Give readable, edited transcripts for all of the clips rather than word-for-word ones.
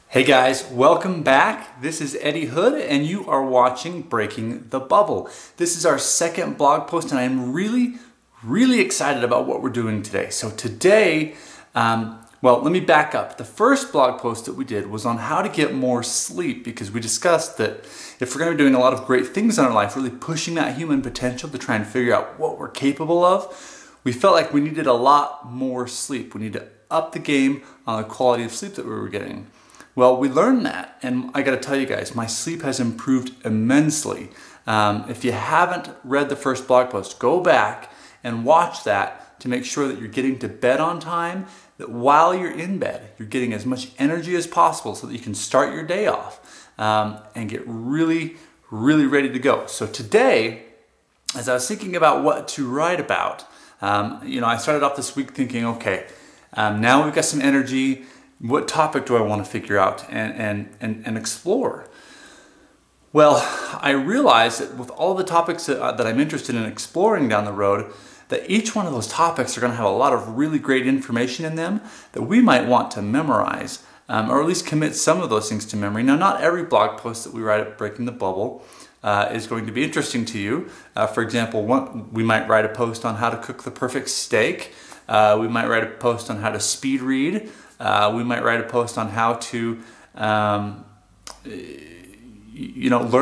Hey guys, welcome back. This is Eddie Hood and you are watching Breaking the Bubble. This is our second blog post and I'm really excited about what we're doing today. So today, well, let me back up. The first blog post that we did was on how to get more sleep because we discussed that if we're going to be doing a lot of great things in our life, really pushing that human potential to try and figure out what we're capable of, we felt like we needed a lot more sleep. We need to up the game on the quality of sleep that we were getting. Well, we learned that, and I gotta tell you guys, my sleep has improved immensely. If you haven't read the first blog post, go back and watch that to make sure that you're getting to bed on time, that while you're in bed, you're getting as much energy as possible so that you can start your day off and get really ready to go. So today, as I was thinking about what to write about, I started off this week thinking, okay, now we've got some energy. What topic do I want to figure out and explore? Well, I realized that with all the topics that I'm interested in exploring down the road, that each one of those topics are going to have a lot of really great information in them that we might want to memorize, or at least commit some of those things to memory. Now, not every blog post that we write at Breaking the Bubble is going to be interesting to you. For example, we might write a post on how to cook the perfect steak. We might write a post on how to speed read. We might write a post on how to, learn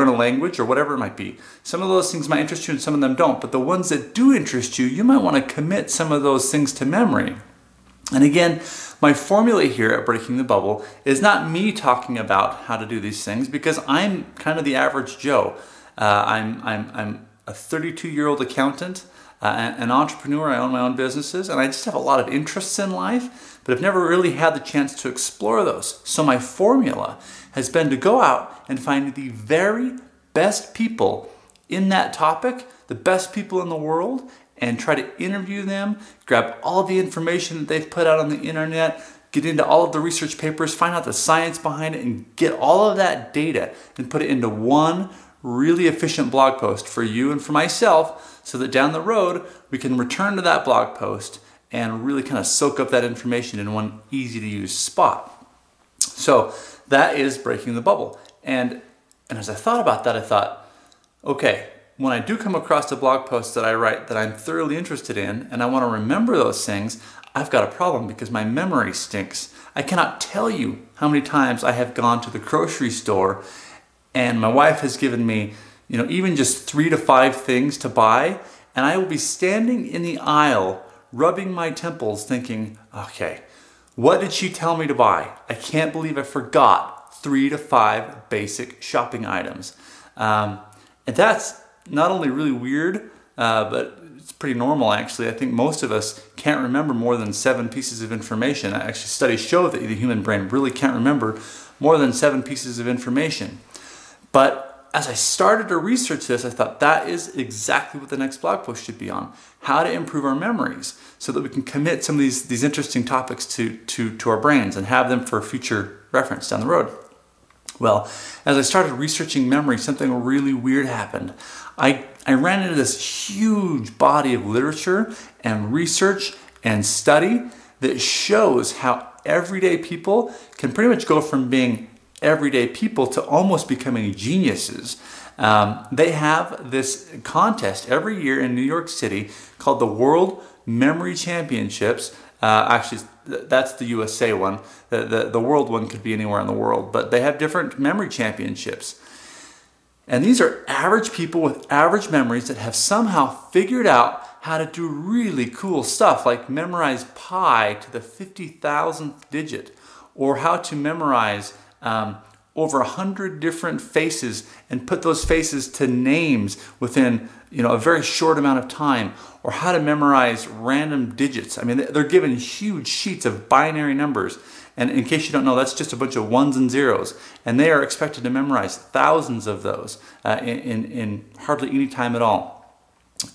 a language or whatever it might be. Some of those things might interest you and some of them don't, but the ones that do interest you, you might want to commit some of those things to memory. And again, my formula here at Breaking the Bubble is not me talking about how to do these things because I'm kind of the average Joe. I'm a 32-year-old accountant. An entrepreneur, I own my own businesses, and I just have a lot of interests in life, but I've never really had the chance to explore those. So my formula has been to go out and find the very best people in that topic, the best people in the world, and try to interview them, grab all of the information that they've put out on the internet, get into all of the research papers, find out the science behind it, and get all of that data and put it into one really efficient blog post for you and for myself so that down the road we can return to that blog post and really kind of soak up that information in one easy to use spot. So that is Breaking the Bubble. And as I thought about that, I thought, okay, when I do come across a blog post that I write that I'm thoroughly interested in and I want to remember those things, I've got a problem because my memory stinks. I cannot tell you how many times I have gone to the grocery store and my wife has given me, even just 3 to 5 things to buy, and I will be standing in the aisle, rubbing my temples, thinking, okay, what did she tell me to buy? I can't believe I forgot 3 to 5 basic shopping items. And that's not only really weird, but it's pretty normal actually. I think most of us can't remember more than 7 pieces of information. Actually, studies show that the human brain really can't remember more than 7 pieces of information. But as I started to research this, I thought that is exactly what the next blog post should be on. How to improve our memories so that we can commit some of these interesting topics to our brains and have them for future reference down the road. Well, as I started researching memory, something really weird happened. I ran into this huge body of literature and research and study that shows how everyday people can pretty much go from being everyday people to almost becoming geniuses. They have this contest every year in New York City called the World Memory Championships. Actually, that's the USA one. The world one could be anywhere in the world, but they have different memory championships. And these are average people with average memories that have somehow figured out how to do really cool stuff like memorize pi to the 50,000th digit, or how to memorize over 100 different faces and put those faces to names within a very short amount of time, or how to memorize random digits. I mean, they're given huge sheets of binary numbers, and in case you don't know, that's just a bunch of ones and zeros, and they are expected to memorize thousands of those in hardly any time at all.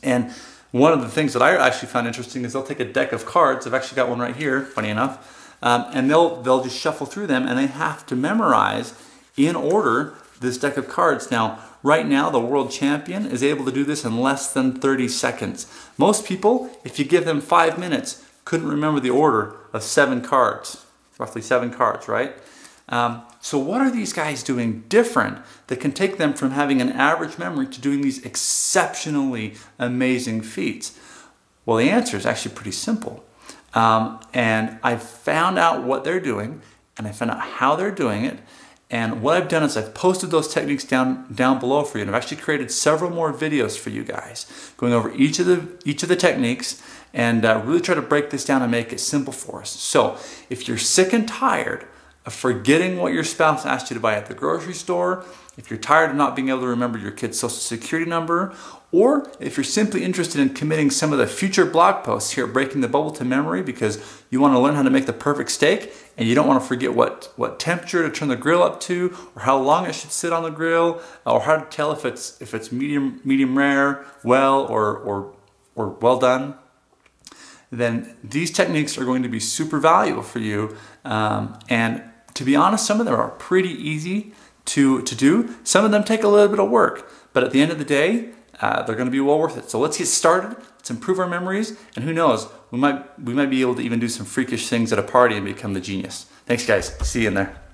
And one of the things that I actually found interesting is they'll take a deck of cards. I've actually got one right here, funny enough. And they'll just shuffle through them, and they have to memorize in order this deck of cards. Now, right now, the world champion is able to do this in less than 30 seconds. Most people, if you give them 5 minutes, couldn't remember the order of 7 cards, roughly 7 cards, right? So what are these guys doing different that can take them from having an average memory to doing these exceptionally amazing feats? Well, the answer is actually pretty simple. And I found out what they're doing, and I found out how they're doing it. And what I've done is I've posted those techniques down below for you, and I've actually created several more videos for you guys going over each of the techniques and really try to break this down and make it simple for us. So if you're sick and tired of forgetting what your spouse asked you to buy at the grocery store, if you're tired of not being able to remember your kid's social security number, or if you're simply interested in committing some of the future blog posts here at Breaking the Bubble to memory because you want to learn how to make the perfect steak and you don't want to forget what temperature to turn the grill up to, or how long it should sit on the grill, or how to tell if it's medium rare, well, or well done, then these techniques are going to be super valuable for you. And to be honest, some of them are pretty easy to do. Some of them take a little bit of work, but at the end of the day, they're going to be well worth it. So let's get started. Let's improve our memories, and who knows, we might be able to even do some freakish things at a party and become the genius. Thanks, guys. See you in there.